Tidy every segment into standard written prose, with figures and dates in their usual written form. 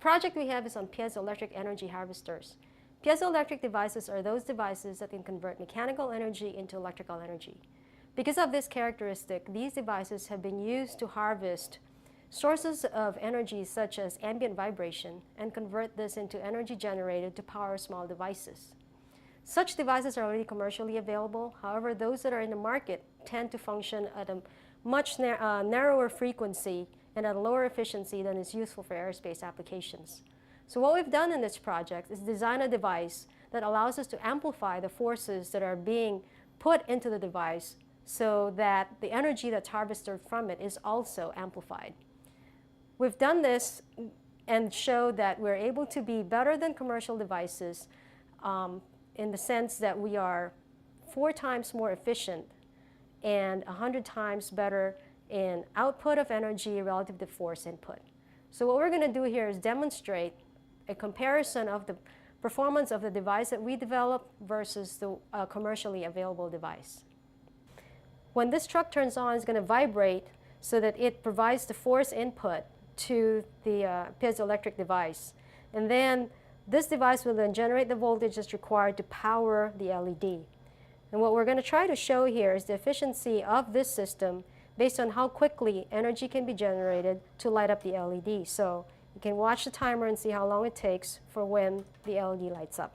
project we have is on piezoelectric energy harvesters. Piezoelectric devices are those devices that can convert mechanical energy into electrical energy. Because of this characteristic, these devices have been used to harvest sources of energy such as ambient vibration and convert this into energy generated to power small devices. Such devices are already commercially available. However, those that are in the market tend to function at a much narrower frequency and at a lower efficiency than is useful for aerospace applications. So what we've done in this project is design a device that allows us to amplify the forces that are being put into the device so that the energy that's harvested from it is also amplified. We've done this and showed that we're able to be better than commercial devices in the sense that we are 4 times more efficient and 100 times better in output of energy relative to force input. So what we're going to do here is demonstrate a comparison of the performance of the device that we developed versus the commercially available device. When this truck turns on, it's going to vibrate so that it provides the force input to the piezoelectric device. And then this device will then generate the voltage that's required to power the LED. And what we're going to try to show here is the efficiency of this system based on how quickly energy can be generated to light up the LED. So you can watch the timer and see how long it takes for when the LED lights up.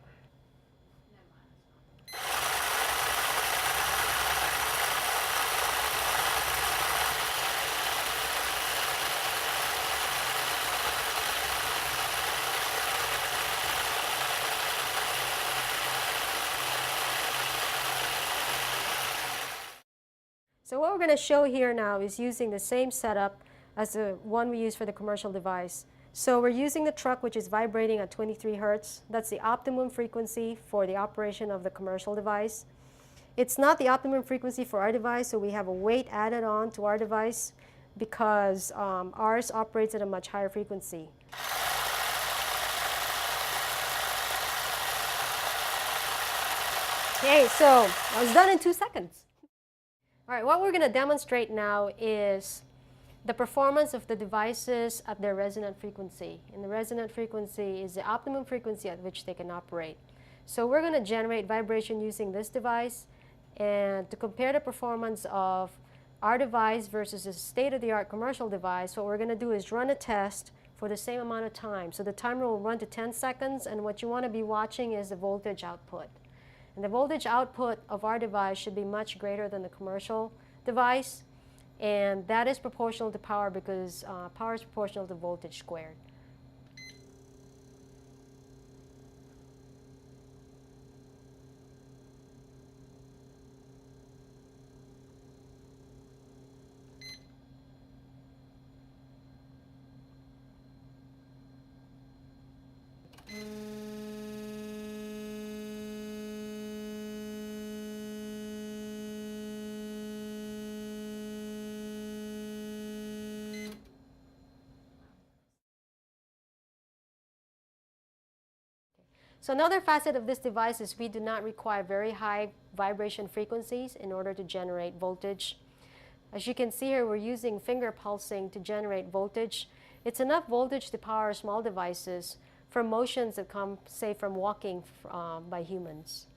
So what we're going to show here now is using the same setup as the one we use for the commercial device. So we're using the truck, which is vibrating at 23 hertz. That's the optimum frequency for the operation of the commercial device. It's not the optimum frequency for our device, so we have a weight added on to our device because ours operates at a much higher frequency. Okay, so I was done in 2 seconds. All right, what we're going to demonstrate now is the performance of the devices at their resonant frequency. And the resonant frequency is the optimum frequency at which they can operate. So we're going to generate vibration using this device, and to compare the performance of our device versus a state-of-the-art commercial device, what we're going to do is run a test for the same amount of time. So the timer will run to 10 seconds, and what you want to be watching is the voltage output. And the voltage output of our device should be much greater than the commercial device, and that is proportional to power because power is proportional to voltage squared. So another facet of this device is we do not require very high vibration frequencies in order to generate voltage. As you can see here, we're using finger pulsing to generate voltage. It's enough voltage to power small devices from motions that come, say, from walking by humans.